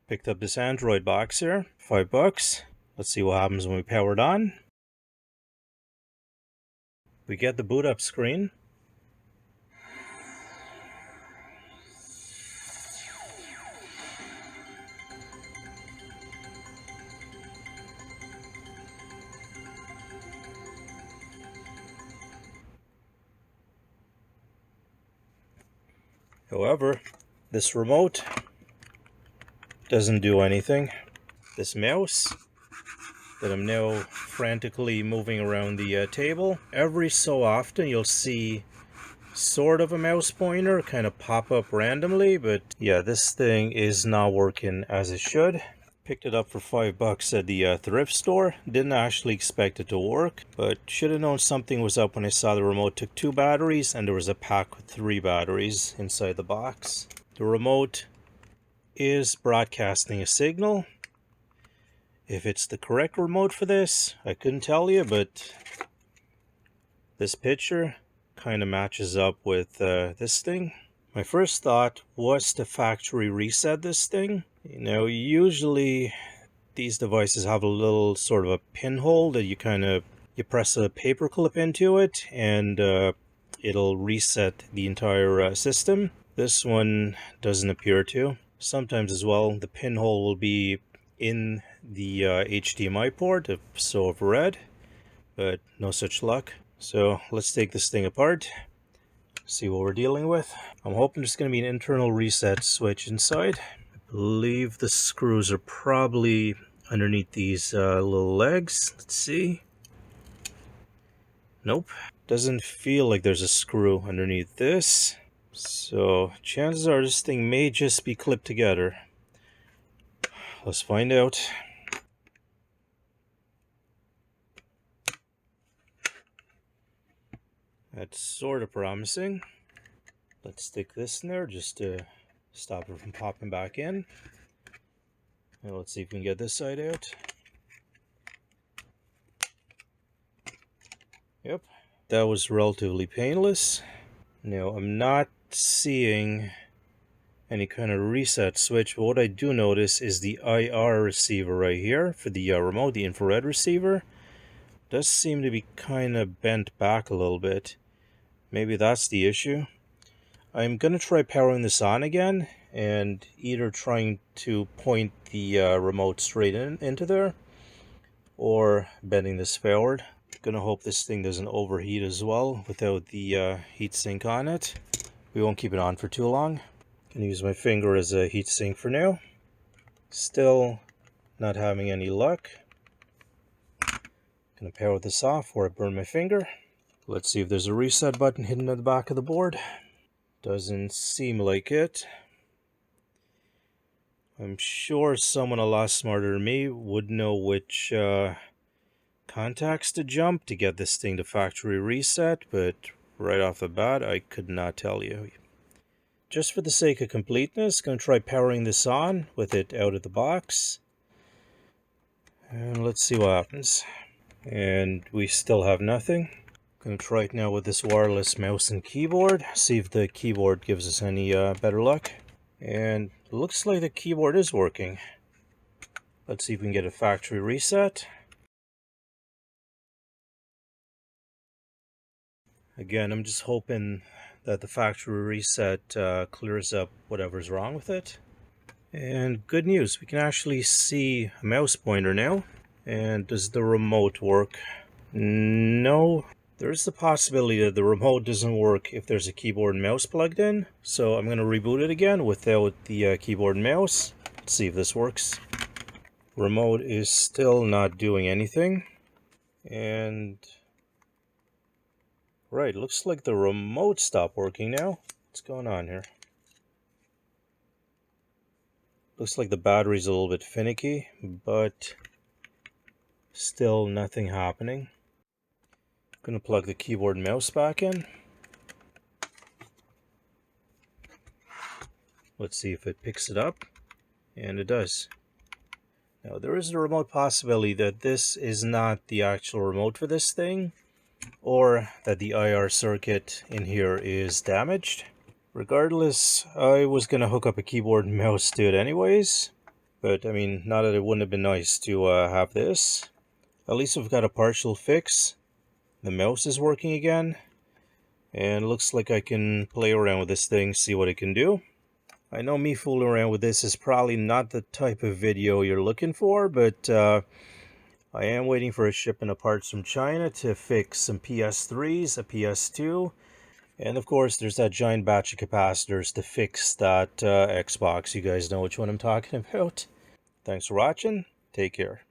Picked up this Android box here, $5. Let's see what happens when we power it on. We get the boot up screen. However, this remote doesn't do anything. This mouse that I'm now frantically moving around the table, every so often you'll see sort of a mouse pointer kind of pop up randomly, but yeah, this thing is not working as it should. Picked it up for $5 at the thrift store. Didn't actually expect it to work, but should have known something was up when I saw the remote took 2 batteries and there was a pack with 3 batteries inside the box. The remote is broadcasting a signal. If it's the correct remote for this, I couldn't tell you, but this picture kind of matches up with this thing. My first thought was to factory reset this thing. You know, usually these devices have a little sort of a pinhole that you press a paper clip into it and it'll reset the entire system. This one doesn't appear to. Sometimes as well, the pinhole will be in the HDMI port, if so if red, but no such luck. So let's take this thing apart, see what we're dealing with. I'm hoping there's going to be an internal reset switch inside. I believe the screws are probably underneath these little legs. Let's see. Nope. Doesn't feel like there's a screw underneath this. So chances are this thing may just be clipped together. Let's find out. That's sort of promising. Let's stick this in there just to stop it from popping back in. Now let's see if we can get this side out. Yep, that was relatively painless. Now I'm not seeing any kind of reset switch, but what I do notice is the IR receiver right here for the remote, the infrared receiver, does seem to be kind of bent back a little bit. Maybe that's the issue. I'm going to try powering this on again and either trying to point the remote straight into there or bending this forward. Gonna hope this thing doesn't overheat as well without the heat sink on it. We won't keep it on for too long. Gonna use my finger as a heat sink for now. Still not having any luck. Gonna power this off before I burn my finger. Let's see if there's a reset button hidden at the back of the board. Doesn't seem like it. I'm sure someone a lot smarter than me would know which contacts to jump to get this thing to factory reset, but right off the bat I could not tell you. Just for the sake of completeness, going to try powering this on with it out of the box. And let's see what happens. And we still have nothing. Going to try it now with this wireless mouse and keyboard. See if the keyboard gives us any better luck. And it looks like the keyboard is working. Let's see if we can get a factory reset. Again, I'm just hoping that the factory reset clears up whatever's wrong with it. And good news, we can actually see a mouse pointer now. And does the remote work? No. There's the possibility that the remote doesn't work if there's a keyboard and mouse plugged in. So I'm going to reboot it again without the keyboard and mouse. Let's see if this works. Remote is still not doing anything. And right, looks like the remote stopped working now. What's going on here? Looks like the battery's a little bit finicky, but still nothing happening. Gonna plug the keyboard and mouse back in. Let's see if it picks it up, and it does. Now there is a remote possibility that this is not the actual remote for this thing, or that the IR circuit in here is damaged. Regardless, I was gonna hook up a keyboard and mouse to it anyways. But I mean, not that it wouldn't have been nice to have this. At least we've got a partial fix. The mouse is working again. And it looks like I can play around with this thing, see what it can do. I know me fooling around with this is probably not the type of video you're looking for, but I am waiting for a shipment of parts from China to fix some PS3s, a PS2, and of course there's that giant batch of capacitors to fix that Xbox. You guys know which one I'm talking about. Thanks for watching. Take care.